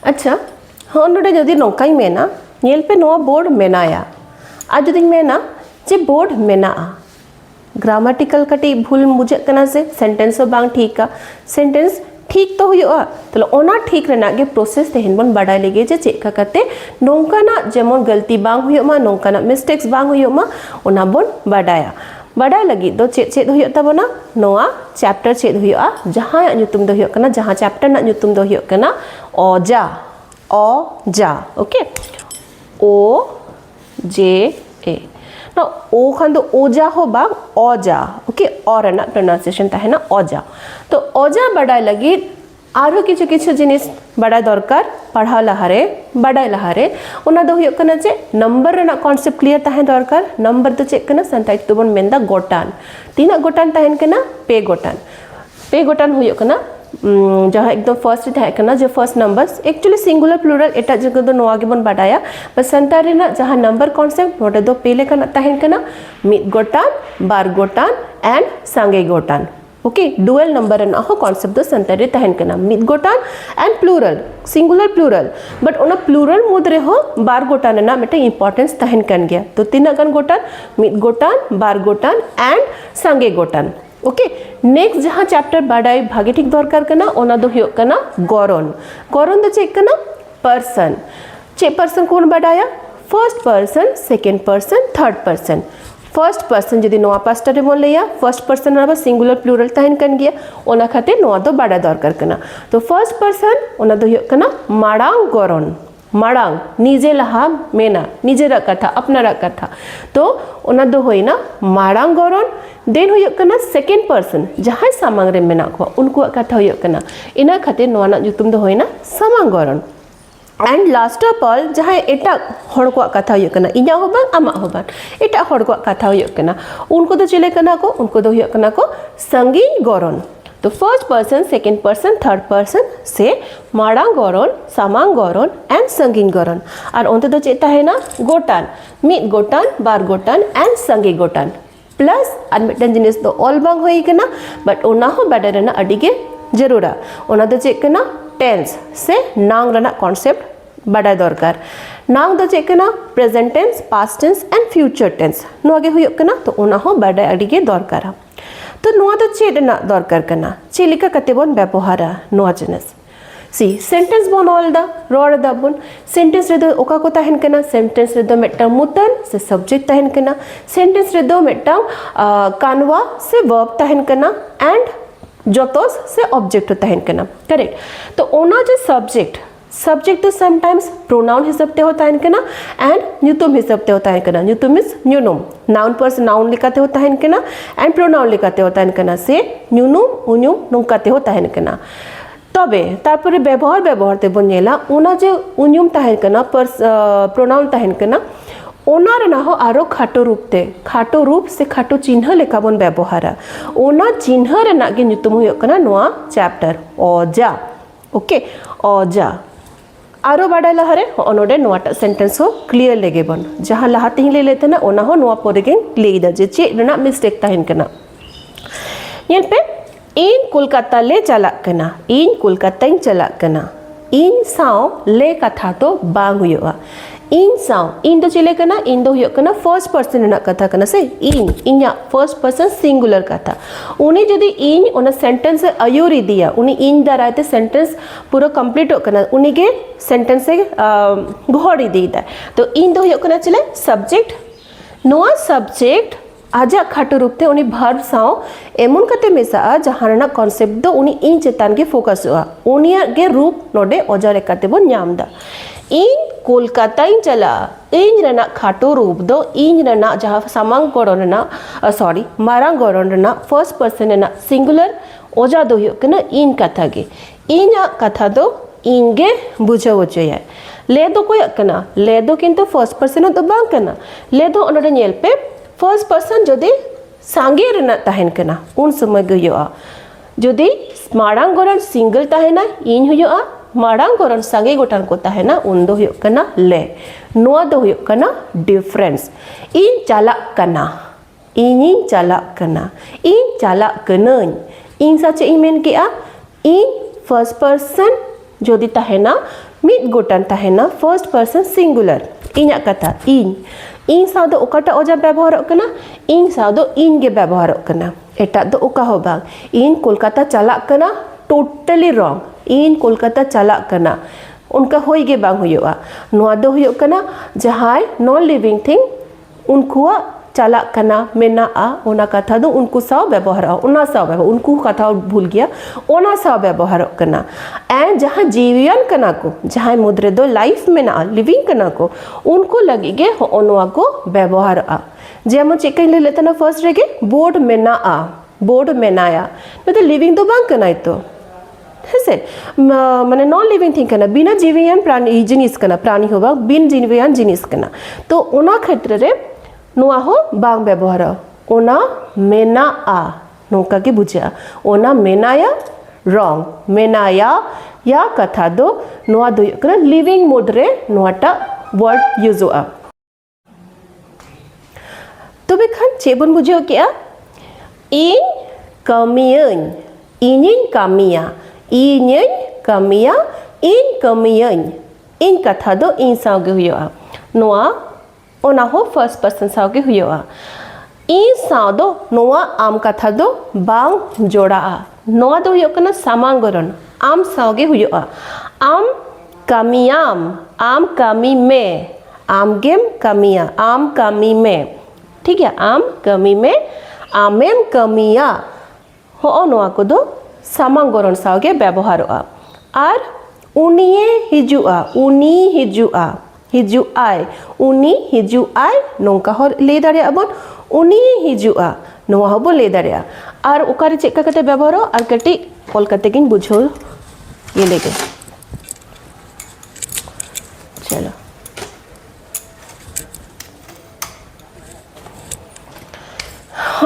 अच्छा हाँ नोडे जदि नौकाई मेना नेल पे नोआ बोर्ड मेनाया आज जदि मेना जे बोर्ड मेना ग्रामेटिकल कटी भूल मुझे कना से सेंटेंस बांग ठीक का सेंटेंस ठीक तो हुआ तो ओना ठीक रेना गे प्रोसेस तेहन बन बढ़ाई लेगे जे चेका करते नौकाना जेमन गलती बांग हुआ नौकाना मिस्टेक्स बांग हुआ ओना बन बढ़ाया बढ़ाई लगी दो चेद चेद हुआ तबना नोआ चैप्टर चेद हुआ जहां नुतुम दो हुआ कना जहां चैप्टर ना नुतुम दो हुआ कना ओजा ओजा ओके ओ जे ए ना ओ खान दो ओजा हो बाग ओजा ओके और ना प्रोनाउंसिएशन ताहे ना ओजा तो ओजा बढ़ाई लगी आरो किछु किछु जिनिस बड़ा दरकार पढ़ा लहारे बड़ा लहारे ओना दो हुयो कना जे नंबर रेना कॉन्सेप्ट क्लियर ताहे दरकार नंबर तो चेक कना संताइज तो बन मेंदा गोटान तीना गोटान ताहेन कना पे गोटान हुयो कना जहाँ एकदम फर्स्ट ताहे कना जो first numbers actually singular plural एटा जगह दो नोआ गे बन बढ़ाया बस संतार रेना जहाँ नंबर कॉन्सेप्ट नोटे दो पेले कना ताहेन कना मिद गोटान बार गोटान एंड सांगे गोटान ओके डुअल नंबर ना हो कॉन्सेप्ट दो संतरे तहन कना मिद गोटान and plural singular plural but ओना प्लूरल मुद्रे हो बार गोटान ना मेटे इंपॉर्टेंस तहन कन गया तो तीना गन गोटान मिद गोटान बार गोटान एंड सांगे गोटान ओके नेक्स्ट जहाँ चैप्टर बाडाई भागे ठीक दरकार कना ओना दो हुयो कना गरन गरन दो चेक कना पर्सन चे पर्सन कौन बाडाया first person second person third person first person जदि नोआ पास्टा रे बोल लिया फर्स्ट पर्सन ना सिंगुलर प्लूरल ताहेन कन गया ओना खाते नोआ दो बड़ा दरकार कना तो फर्स्ट पर्सन ओना दो हुयो कना माड़ांग गरन माड़ांग निजे लहा मेना निजेरा कथा अपनारा कथा तो ओना दो होइना माड़ांग गरन देन हुयो कना सेकंड पर्सन जहां सामांग रे मेना को उनको कथा हुयो कना इना खाते नोआ ना जुतुम दो होइना सामांग गरन एंड लास्ट ऑफ ऑल जहाँ एटा हड़ को कथा हुयो कना इना हो बांग आमा हो बांग एटा हड़ को कथा हुयो कना उनको तो चले कना को उनको दो हुयो कना को संगीन गरन तो first person second person third person से माड़ांग गरन सामांग गरन एंड संगीन गरन और ओंते दो चेता है ना गोटान मिद गोटान बार गोटान एंड संगे गोटान प्लस और मिटन जिनिस दो ऑल बांग होई कना बट ओना हो बाडा रेना अडिगे जरूरा ओना दो चेक कना टेंस से नांग रना कॉन्सेप्ट बड़ा दरकार नांग दो चेक कना present tense past tense and future tense नोगे हुयो कना तो ओना हो बड़ा अडिगे दरकार तो नोआ दो चेड ना दरकार कना चेलिका कते बन व्यवहारा नोआ जिनिस सी सेंटेंस बन ऑल दा रोड दा बन सेंटेंस रे दो ओका को ताहेन कना सेंटेंस रे दो मेटा मुतन से सब्जेक्ट ताहेन कना सेंटेंस रे दो मेटा कानवा से वर्ब ताहेन कना एंड जोतोस से ऑब्जेक्ट ताहेन कना करेक्ट तो ओना जो सब्जेक्ट तो समटाइम्स प्रोनाउन हिसाब ते होता है कना एंड न्यूतुम हिसाब ते होता है कना न्यूतुम इज न्यूनुम नाउन पर्सन नाउन लिखाते होता है कना एंड प्रोनाउन लिखाते होता है कना से न्यूनुम उन्युम नुकाते होता है कना तबे तारपरे व्यवहार ते बन नेला ओना जो उन्युम ताहेन कना प्रोनाउन ताहेन कना ओना रेना हो आरो खाटो रूप से खाटो चिन्ह लेखा बन व्यवहारा ओना चिन्ह रेना गे न्यूतुम हुयो कना नोआ चैप्टर ओजा ओके ओजा आरो बाडा लहारे ओनोडे नोआटा सेंटेंस हो क्लियर लेगे बन जहां लहाते ही ले लेते ना ओना हो नोआ पोरेगे ले दा जे चे रेना मिस्टेक ताहेन कना येल पे इन कोलकाता ले चला कना इन कोलकाता चला कना इन साव ले कथा तो बांग हुयोआ इन साव इन दो चले कना इन दो हुयो कना फर्स्ट पर्सन ना कथा कना से इन इन्या फर्स्ट पर्सन सिंगुलर कथा उनी जदि इन ओना सेंटेंस अयोरी दिया उनी इन दाराते सेंटेंस पूरा कंप्लीट हो कना उनी के सेंटेंस से घोड़ी दीदा तो इन दो हुयो कना चले सब्जेक्ट नोआ सब्जेक्ट आजा खाटो रूप ते उनी वर्ब साव एमन कते मेसा जहां ना कॉन्सेप्ट दो उनी इन चेतान के फोकस हुआ उनिया के रूप नोडे ओजा लेकाते बन न्यामदा इन कोलकाता चला इन रना खाटो रूप दो इन रना जहाँ सामांग गरन ना सॉरी मारांग गरन ना फर्स्ट पर्सन ना सिंगुलर ओजा दो हुयो कना इन कथा गे इन कथा दो इन गे बुझो वचोया ले दो कोई कना ले दो किंतु फर्स्ट पर्सन दो बांग कना ले दो ओनडे नेल पे फर्स्ट पर्सन जदि सांगे रना ताहेन कना उन समय गयोआ जदि मारांग गरन सिंगल ताहेना इन हुयोआ माड़ांग गरन सांगे गोटान को ताहेना उन दो हुयो कना ले नोआ दो हुयो कना डिफरेंस इन चाला कना इन चाला कना इन चाला कनन इन साचे इमेन के आ इन फर्स्ट पर्सन जदि ताहेना मीद गोटान तहेना फर्स्ट पर्सन सिंगुलर इन्या कथा इन साव दो ओकाटा ओजा व्यवहार कना इन साव दो इन गे व्यवहार कना एटा दो ओका हो बांग इन कोलकाता चला कना टोटली रॉन्ग इन कोलकाता चला कना उनका होई गे बांग हुयोआ नोआ दो हुयो कना जहाय नॉन लिविंग थिंग उनकुआ चला कना मेना आ ओना कथा दो उनको साव व्यवहार ओना साव व्यवहार उनको कथा भूल गया ओना साव व्यवहार कना एंड जहां जीवियन कना को जहां मुद्रे दो लाइफ मेना लिविंग कना को उनको लगेगे ओनवा को व्यवहार आ जेम चेक ले लेते ना फर्स्ट रेगे बोर्ड मेना आ बोर्ड मेनाया तो लिविंग दो बांग कना तो है माने नॉन लिविंग थिंग कना बिना जीवियन प्राणी जिनिस कना प्राणी होबा बिन जीवियन जिनिस कना तो ओना क्षेत्र रे नोआ हो बांग व्यवहार ओना मेना आ नोका के बुझा ओना मेनाया रॉन्ग मेनाया या कथा दो नोआ दो कना लिविंग मोड रे नोआटा वर्ड यूज आ तो बेखान चेबन बुझो क्या इन कमियन इनिन कमिया इनिन कमिया इन कमियन इन कथा दो इन सागे हुआ नोआ ओना हो फर्स्ट पर्सन सागे हुआ इन साव दो नोआ आम कथा दो बांग जोड़ा नोआ दो हुयो कना सामांगरन आम सागे हुआ आम कमी में आम गेम कमिया आम कमी में ठीक है आम कमी में आमेम कमिया हो नोआ को दो सामांगरन सागे व्यवहार और उनिए हिजुआ उनी हिजुआ हिजु आय उनी हिजु आय नोंका हो ले दाड़े अबन उनी हिजुआ नोआ होबो ले दाड़े और ओकारे चेका कते व्यवहार और कटी कॉल करते किन बुझो ये लेके चलो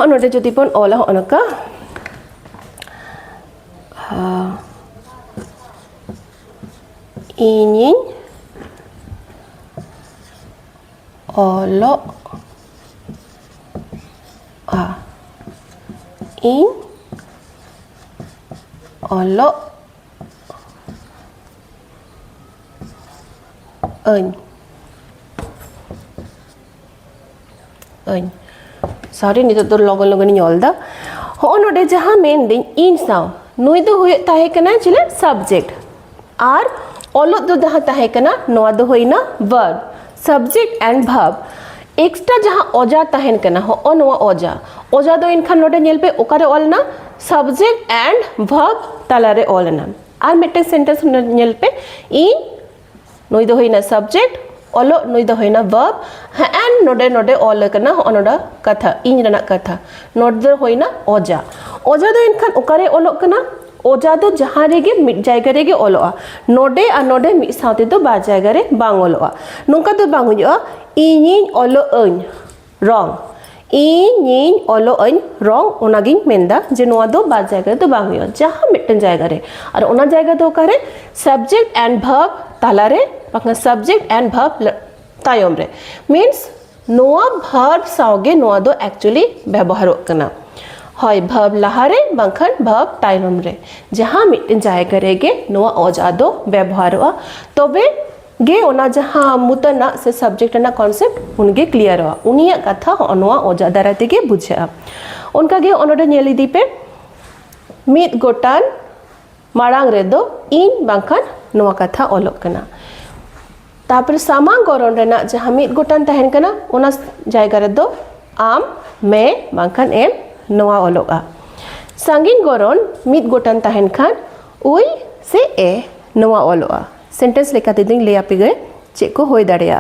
नोटे जदि पन ओला अनका इनिन olo in olo ơn sorry ni to logon nyol da ho node jaha main ding in sao nui do hoye tahe kana chile subject ar olo do jaha tahe kana noa do hoina verb subject and verb extra जहाँ ओजा तहन कना हो ओनवा ओजा दो इनखान नोटे nail पे ओकारे ओलना subject and verb तालारे ओलना are मिटे sentence nail पे इन नोई दो होइना सब्जेक्ट ओलो नोई दो होइना verb एंड नोडे ओल कना ओनोडा कथा इन रना कथा नोट दो होइना ओजा दो इनखान ओकारे ओलो कना ओजा दो जहाँ रेगे मिट जायगा रेगे ओलोआ नोडे आ नोडे मिट साथे दो बा जायगा रे बांग ओलोआ नोंका दो बांग हुयोआ इनिन ओलो अन रॉन्ग इनिन ओलो अन रॉन्ग ओनागिन मेंदा जे नोआ दो बा जायगा दो बांग हुयोआ जहाँ मिटन जायगा रे और ओना जायगा दो करे सब्जेक्ट एंड verb ताला रे बांगा सब्जेक्ट एंड verb तायम रे मीन्स नोआ verb सावगे नोआ दो एक्चुअली व्यवहार कना হয় verb লাহারে বাংখান verb টাইনম রে जहां मिटन जायगा रेगे नोआ ओजा दो व्यवहार तबे गे ओना जहां मुतना से सब्जेक्ट ना कॉन्सेप्ट उनगे क्लियर उनिया कथा नोआ ओजा दाराते गे बुझा उनका गे ओनोडे नेली दीपे मिद गोटान मारांग रे दो इन बांखान नोआ कथा ओलोक कना तापर सामांगरन रेना जहां मिद गोटान तहन कना ओना जायगा रे दो आम मे बांखान एम नोआ ओलोगा सांगिन गरन मिद गोटान तहन खान उई से ए नोआ ओलोआ सेंटेंस लेका दिदिंग ले आपे गे चेक को होय दाड़ेया